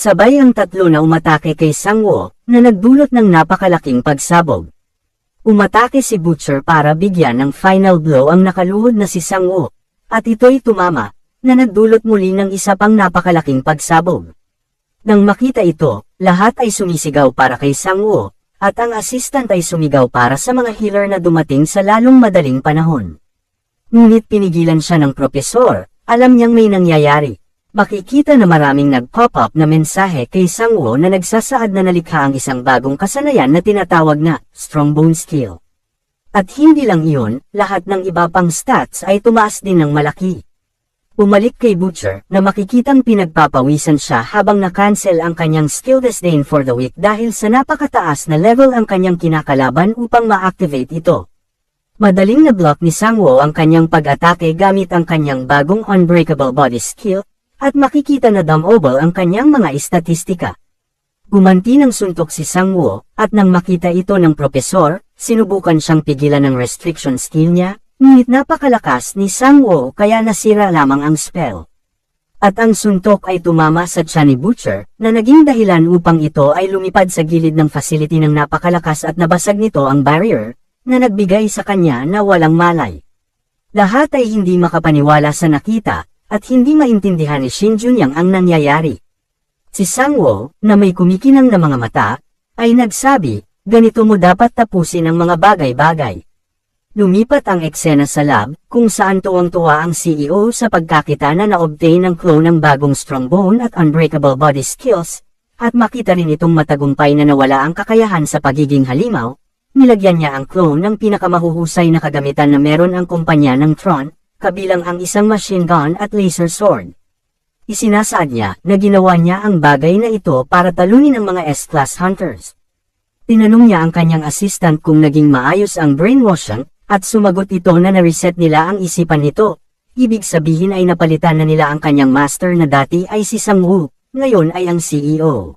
Sabay ang tatlo na umatake kay Sangwoo, na nagdulot ng napakalaking pagsabog. Umatake si Butcher para bigyan ng final blow ang nakaluhod na si Sangwoo, at ito'y tumama, na nagdulot muli ng isa pang napakalaking pagsabog. Nang makita ito, lahat ay sumisigaw para kay Sangwoo, at ang assistant ay sumigaw para sa mga healer na dumating sa lalong madaling panahon. Ngunit pinigilan siya ng propesor, alam niyang may nangyayari. Makikita na maraming nag-pop up na mensahe kay Sangwoo na nagsasaad na nalikha ang isang bagong kasanayan na tinatawag na Strong Bone Skill. At hindi lang iyon, lahat ng iba pang stats ay tumaas din ng malaki. Bumalik kay Butcher na makikitang pinagpapawisan siya habang na-cancel ang kanyang Skill Disdain for the Weak dahil sa napakataas na level ang kanyang kinakalaban upang ma-activate ito. Madaling na-block ni Sangwoo ang kanyang pag-atake gamit ang kanyang bagong Unbreakable Body Skill, at makikita na dumable ang kanyang mga istatistika. Gumanti ng suntok si Sangwoo, at nang makita ito ng propesor, sinubukan siyang pigilan ng restriction skill niya, ngunit napakalakas ni Sangwoo kaya nasira lamang ang spell. At ang suntok ay tumama sa tiyan ni Butcher, na naging dahilan upang ito ay lumipad sa gilid ng facility ng napakalakas at nabasag nito ang barrier, na nagbigay sa kanya na walang malay. Lahat ay hindi makapaniwala sa nakita, at hindi maintindihan ni Shin Junyang ang nangyayari. Si Sangwoo, na may kumikinang na mga mata, ay nagsabi, ganito mo dapat tapusin ang mga bagay-bagay. Lumipat ang eksena sa lab, kung saan tuwang-tuwa ang CEO sa pagkakita na na-obtain ng clone ng bagong Strong Bone at Unbreakable Body Skills, at makita rin itong matagumpay na nawala ang kakayahan sa pagiging halimaw, nilagyan niya ang clone ng pinakamahuhusay na kagamitan na meron ang kumpanya ng Tron, kabilang ang isang machine gun at laser sword. Isinasaad niya na ginawa niya ang bagay na ito para talunin ang mga S-Class Hunters. Tinanong niya ang kanyang assistant kung naging maayos ang brainwashing, at sumagot ito na na-reset nila ang isipan nito. Ibig sabihin ay napalitan na nila ang kanyang master na dati ay si Sangwoo, ngayon ay ang CEO.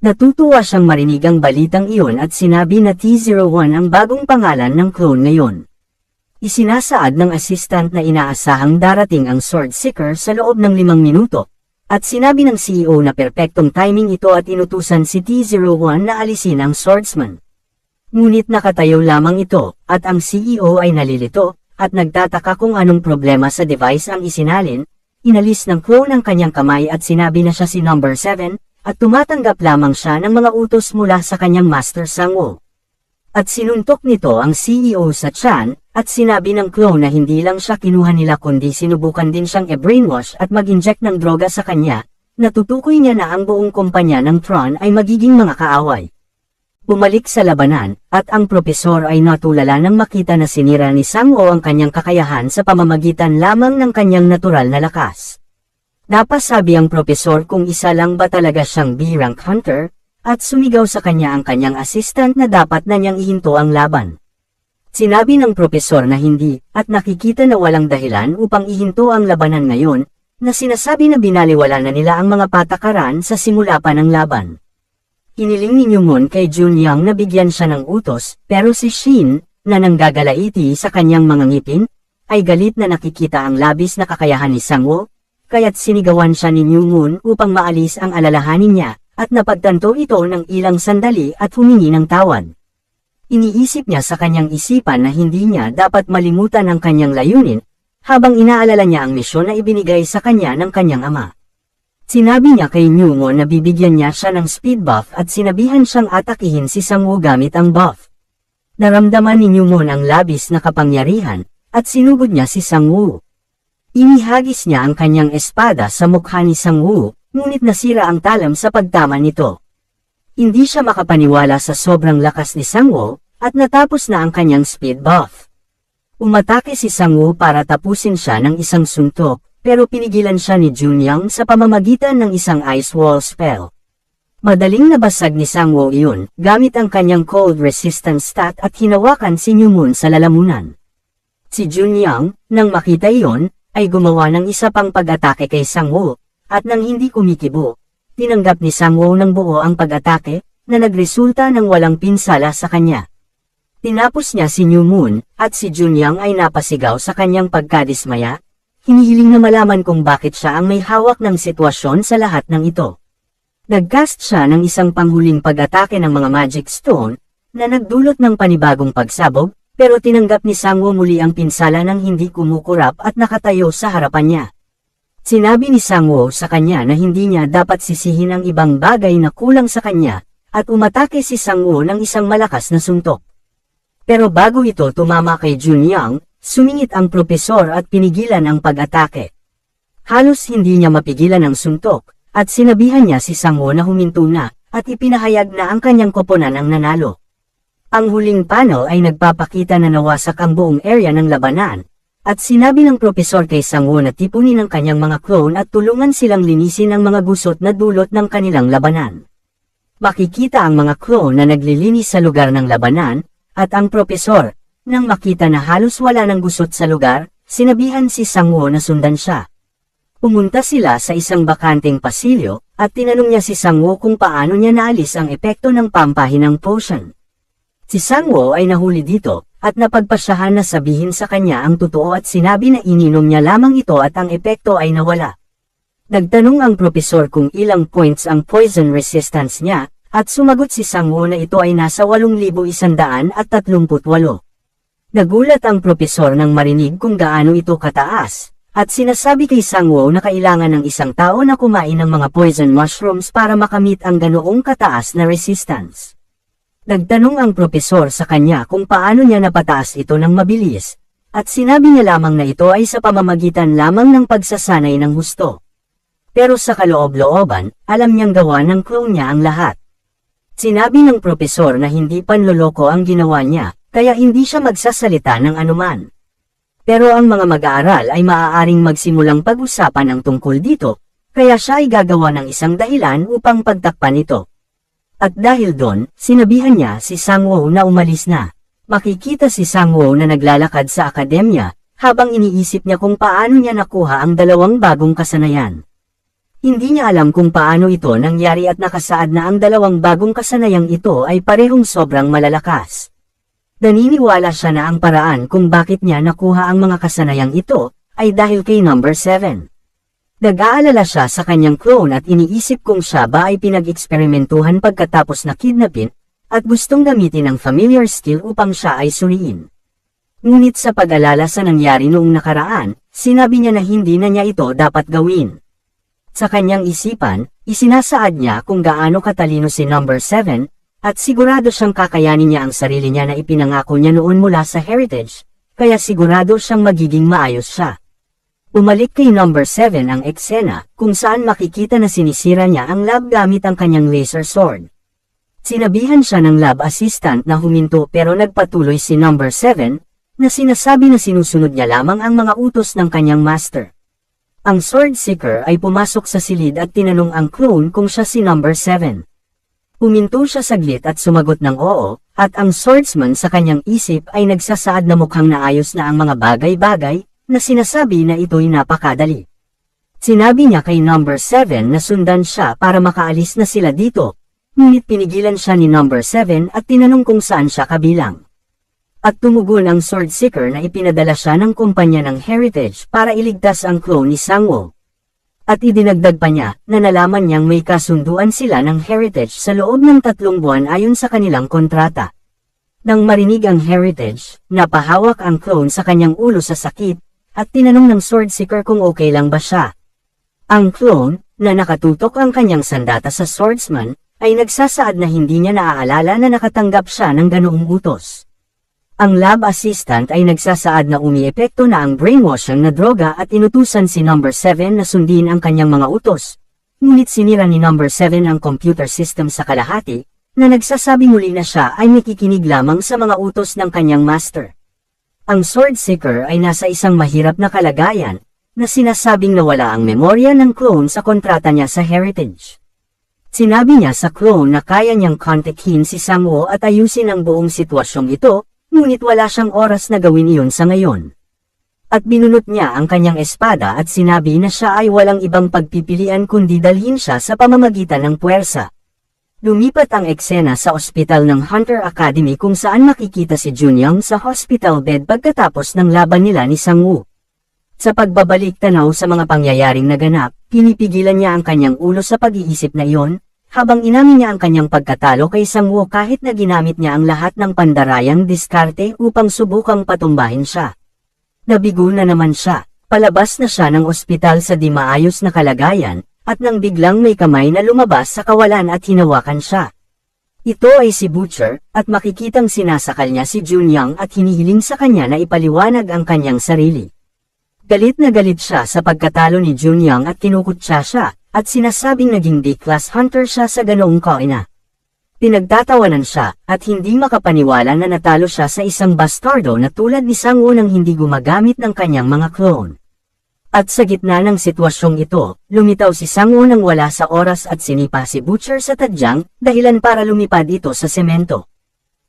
Natutuwa siyang marinig ang balitang iyon at sinabi na T01 ang bagong pangalan ng clone ngayon. Isinasaad ng assistant na inaasahang darating ang Sword Seeker sa loob ng 5 minuto, at sinabi ng CEO na perpektong timing ito at inutusan si T01 na alisin ang Swordsman. Ngunit nakatayo lamang ito, at ang CEO ay nalilito, at nagtataka kung anong problema sa device ang isinalin, inalis ng clone ang kanyang kamay at sinabi na siya si number 7, at tumatanggap lamang siya ng mga utos mula sa kanyang Master Sangwoo. At sinuntok nito ang CEO sa tiyan, at sinabi ng clone na hindi lang siya kinuha nila kundi sinubukan din siyang e-brainwash at mag-inject ng droga sa kanya, natutukoy niya na ang buong kumpanya ng Tron ay magiging mga kaaway. Bumalik sa labanan, at ang propesor ay natulala nang makita na sinira ni Sangwoo ang kanyang kakayahan sa pamamagitan lamang ng kanyang natural na lakas. Napasabi ang propesor kung isa lang ba talaga siyang B-rank hunter, at sumigaw sa kanya ang kanyang assistant na dapat na niyang ihinto ang laban. Sinabi ng propesor na hindi, at nakikita na walang dahilan upang ihinto ang labanan ngayon, na sinasabi na binaliwala na nila ang mga patakaran sa simula pa ng laban. Hiniling ni Nyumon kay Junyang na bigyan siya ng utos, pero si Shin, na nanggagalaiti sa kanyang mga ngipin, ay galit na nakikita ang labis na kakayahan ni Sangwoo, kaya't sinigawan siya ni Nyumon upang maalis ang alalahanin niya, at napagtanto ito ng ilang sandali at humingi ng tawad. Iniisip niya sa kanyang isipan na hindi niya dapat malimutan ang kanyang layunin, habang inaalala niya ang misyon na ibinigay sa kanya ng kanyang ama. Sinabi niya kay Nyumon na bibigyan niya siya ng speed buff at sinabihan siyang atakihin si Sangwoo gamit ang buff. Naramdaman ni Nyumon ang labis na kapangyarihan, at sinugod niya si Sangwoo. Inihagis niya ang kanyang espada sa mukha ni Sangwoo, ngunit nasira ang talam sa pagtama nito. Hindi siya makapaniwala sa sobrang lakas ni Sangwoo, at natapos na ang kanyang speed buff. Umatake si Sangwoo para tapusin siya ng isang suntok, pero pinigilan siya ni Junyang sa pamamagitan ng isang ice wall spell. Madaling nabasag ni Sangwoo iyon, gamit ang kanyang cold resistance stat at hinawakan si Nyumon sa lalamunan. Si Junyang, nang makita iyon, ay gumawa ng isa pang pag-atake kay Sangwoo, at nang hindi kumikibo, tinanggap ni Sangwoo ng buo ang pag-atake, na nagresulta ng walang pinsala sa kanya. Tinapos niya si Nyumon, at si Junyang ay napasigaw sa kanyang pagkadismaya, hinihiling na malaman kung bakit siya ang may hawak ng sitwasyon sa lahat ng ito. Nag-cast siya ng isang panghuling pag-atake ng mga Magic Stone, na nagdulot ng panibagong pagsabog, pero tinanggap ni Sangwoo muli ang pinsala ng hindi kumukurap at nakatayo sa harapan niya. Sinabi ni Sangwoo sa kanya na hindi niya dapat sisihin ang ibang bagay na kulang sa kanya, at umatake si Sangwoo ng isang malakas na suntok. Pero bago ito tumama kay Junyang, sumingit ang propesor at pinigilan ang pag-atake. Halos hindi niya mapigilan ang suntok, at sinabihan niya si Sangwoo na huminto na, at ipinahayag na ang kanyang koponan ang nanalo. Ang huling panel ay nagpapakita na nawasak ang buong area ng labanan, at sinabi ng propesor kay Sangwoo na tipunin ang kanyang mga clone at tulungan silang linisin ang mga gusot na dulot ng kanilang labanan. Makikita ang mga clone na naglilinis sa lugar ng labanan, at ang propesor, nang makita na halos wala ng gusot sa lugar, sinabihan si Sangwoo na sundan siya. Pumunta sila sa isang bakanteng pasilyo, at tinanong niya si Sangwoo kung paano niya naalis ang epekto ng pampahinang potion. Si Sangwoo ay nahuli dito, at napagpasyahan na sabihin sa kanya ang totoo at sinabi na ininom niya lamang ito at ang epekto ay nawala. Nagtanong ang propesor kung ilang points ang poison resistance niya, at sumagot si Sangwoo na ito ay nasa 8,138. Nagulat ang propesor nang marinig kung gaano ito kataas. At sinasabi kay Sangwoo na kailangan ng isang tao na kumain ng mga poison mushrooms para makamit ang ganoong kataas na resistance. Nagtanong ang propesor sa kanya kung paano niya napataas ito ng mabilis, at sinabi niya lamang na ito ay sa pamamagitan lamang ng pagsasanay ng husto. Pero sa kaloob-looban, alam niyang gawa ng clone niya ang lahat. Sinabi ng propesor na hindi panloloko ang ginawa niya, kaya hindi siya magsasalita ng anuman. Pero ang mga mag-aaral ay maaaring magsimulang pag-usapan ang tungkol dito, kaya siya ay gagawa ng isang dahilan upang pagtakpan ito. At dahil doon, sinabihan niya si Sangwoo na umalis na. Makikita si Sangwoo na naglalakad sa akademya, habang iniisip niya kung paano niya nakuha ang 2 bagong kasanayan. Hindi niya alam kung paano ito nangyari at nakasaad na ang 2 bagong kasanayang ito ay parehong sobrang malalakas. Naniniwala siya na ang paraan kung bakit niya nakuha ang mga kasanayang ito, ay dahil kay number 7. Nag-aalala siya sa kanyang clone at iniisip kung siya ba ay pinag-eksperimentuhan pagkatapos na kidnapin, at gustong gamitin ang familiar skill upang siya ay suriin. Ngunit sa pag-alala sa nangyari noong nakaraan, sinabi niya na hindi na niya ito dapat gawin. Sa kanyang isipan, isinasaad niya kung gaano katalino si number 7, at sigurado siyang kakayanin niya ang sarili niya na ipinangako niya noon mula sa heritage, kaya sigurado siyang magiging maayos siya. Umalik kay number 7 ang eksena, kung saan makikita na sinisira niya ang lab gamit ang kanyang laser sword. Sinabihan siya ng lab assistant na huminto pero nagpatuloy si number 7, na sinasabi na sinusunod niya lamang ang mga utos ng kanyang master. Ang sword seeker ay pumasok sa silid at tinanong ang clone kung siya si number 7. Huminto siya saglit at sumagot ng oo, at ang swordsman sa kanyang isip ay nagsasaad na mukhang naayos na ang mga bagay-bagay, na sinasabi na ito'y napakadali. Sinabi niya kay number 7 na sundan siya para makaalis na sila dito, ngunit pinigilan siya ni number 7 at tinanong kung saan siya kabilang. At tumugon ang sword seeker na ipinadala siya ng kumpanya ng heritage para iligtas ang clone ni Sangwoo. At idinagdag pa niya na nalaman niyang may kasunduan sila ng heritage sa loob ng 3 buwan ayon sa kanilang kontrata. Nang marinig ang heritage, napahawak ang clone sa kanyang ulo sa sakit, at tinanong ng sword seeker kung okay lang ba siya. Ang clone, na nakatutok ang kanyang sandata sa swordsman, ay nagsasaad na hindi niya naaalala na nakatanggap siya ng ganoong utos. Ang lab assistant ay nagsasaad na umiepekto na ang brainwashing na droga at inutusan si number 7 na sundin ang kanyang mga utos. Ngunit sinira ni number 7 ang computer system sa kalahati, na nagsasabi muli na siya ay nakikinig lamang sa mga utos ng kanyang master. Ang sword seeker ay nasa isang mahirap na kalagayan, na sinasabing nawala ang memorya ng clone sa kontrata niya sa heritage. Sinabi niya sa clone na kaya niyang kontakin si Sangwoo at ayusin ang buong sitwasyong ito, ngunit wala siyang oras na gawin iyon sa ngayon. At binunot niya ang kanyang espada at sinabi na siya ay walang ibang pagpipilian kundi dalhin siya sa pamamagitan ng puwersa. Lumipat ang eksena sa ospital ng Hunter Academy kung saan makikita si Junyang sa hospital bed pagkatapos ng laban nila ni Sangwoo. Sa pagbabalik tanaw sa mga pangyayaring naganap, pinipigilan niya ang kanyang ulo sa pag-iisip na iyon, habang inamin niya ang kanyang pagkatalo kay Sangwoo kahit na ginamit niya ang lahat ng pandarayang diskarte upang subukang patumbahin siya. Nabigo na naman siya, palabas na siya ng ospital sa di maayos na kalagayan, at nang biglang may kamay na lumabas sa kawalan at hinawakan siya. Ito ay si Butcher, at makikitang sinasakal niya si Junyoung at hinihiling sa kanya na ipaliwanag ang kanyang sarili. Galit na galit siya sa pagkatalo ni Junyoung at kinukutya siya, at sinasabing naging D-class hunter siya sa ganoong kaina. Pinagtatawanan siya, at hindi makapaniwala na natalo siya sa isang bastardo na tulad ni Sangwoo nang hindi gumagamit ng kanyang mga clone. At sa gitna ng sitwasyong ito, lumitaw si Sangwoo nang wala sa oras at sinipa si Butcher sa tadyang, dahilan para lumipad ito sa semento.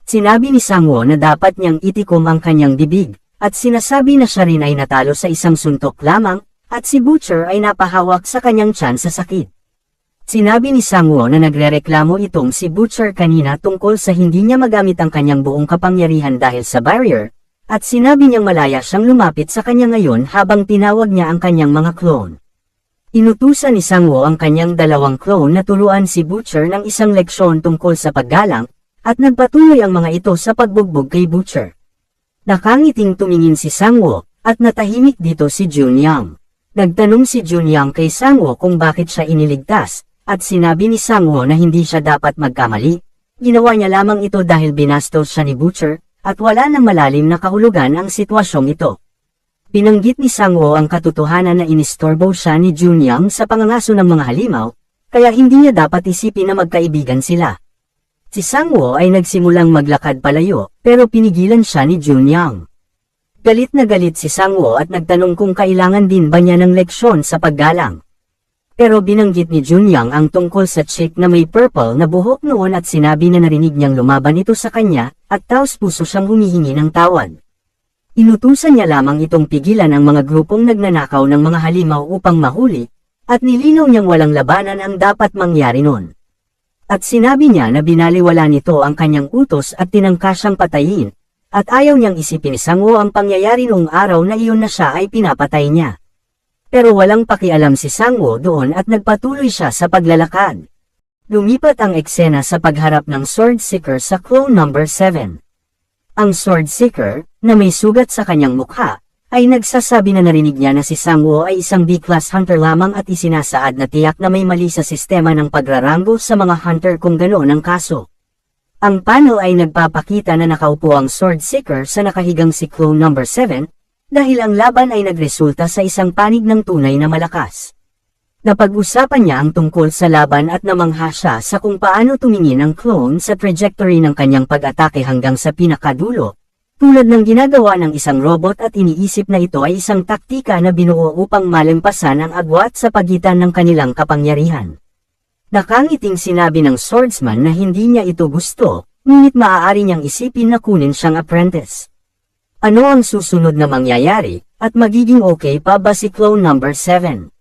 Sinabi ni Sangwoo na dapat niyang itikom ang kanyang bibig, at sinasabi na siya rin ay natalo sa isang suntok lamang, at si Butcher ay napahawak sa kanyang tiyan sa sakit. Sinabi ni Sangwoo na nagrereklamo itong si Butcher kanina tungkol sa hindi niya magamit ang kanyang buong kapangyarihan dahil sa barrier, at sinabi niyang malaya siyang lumapit sa kanya ngayon habang tinawag niya ang kanyang mga clone. Inutusan ni Sangwoo ang kanyang dalawang clone na turuan si Butcher ng isang leksyon tungkol sa paggalang, at nagpatuloy ang mga ito sa pagbugbog kay Butcher. Nakangiting tumingin si Sangwoo, at natahimik dito si Junyoung. Nagtanong si Junyoung kay Sangwoo kung bakit siya iniligtas, at sinabi ni Sangwoo na hindi siya dapat magkamali. Ginawa niya lamang ito dahil binastos siya ni Butcher, at wala nang malalim na kahulugan ang sitwasyong ito. Binanggit ni Sangwoo ang katotohanan na inistorbo siya ni Junyoung sa pangangaso ng mga halimaw, kaya hindi niya dapat isipin na magkaibigan sila. Si Sangwoo ay nagsimulang maglakad palayo, pero pinigilan siya ni Junyoung. Galit na galit si Sangwoo at nagtanong kung kailangan din ba niya ng leksyon sa paggalang. Pero binanggit ni Junyoung ang tungkol sa chick na may purple na buhok noon at sinabi na narinig niyang lumaban ito sa kanya, at taos puso siyang humihingi ng tawad. Inutusan niya lamang itong pigilan ang mga grupong nagnanakaw ng mga halimaw upang mahuli, at nilinaw niyang walang labanan ang dapat mangyari noon. At sinabi niya na binaliwala nito ang kanyang utos at tinangka siyang patayin, at ayaw niyang isipin ni Sangwoo ang pangyayari noong araw na iyon na siya ay pinapatay niya. Pero walang pakialam si Sangwoo doon at nagpatuloy siya sa paglalakad. Lumipat ang eksena sa pagharap ng Sword Seeker sa clone number 7. Ang Sword Seeker, na may sugat sa kanyang mukha, ay nagsasabi na narinig niya na si Sangwoo ay isang B-class hunter lamang at isinasaad na tiyak na may mali sa sistema ng pagraranggo sa mga hunter kung ganoon ang kaso. Ang panel ay nagpapakita na nakaupo ang Sword Seeker sa nakahigang si clone number 7, dahil ang laban ay nagresulta sa isang panig ng tunay na malakas. Napag-usapan niya ang tungkol sa laban at namangha siya sa kung paano tumingin ang clone sa trajectory ng kanyang pag-atake hanggang sa pinakadulo, tulad ng ginagawa ng isang robot at iniisip na ito ay isang taktika na binuo upang malampasan ang agwat sa pagitan ng kanilang kapangyarihan. Nakangiting sinabi ng swordsman na hindi niya ito gusto, ngunit maaari niyang isipin na kunin siyang apprentice. Ano ang susunod na mangyayari, at magiging okay pa ba si clone number 7?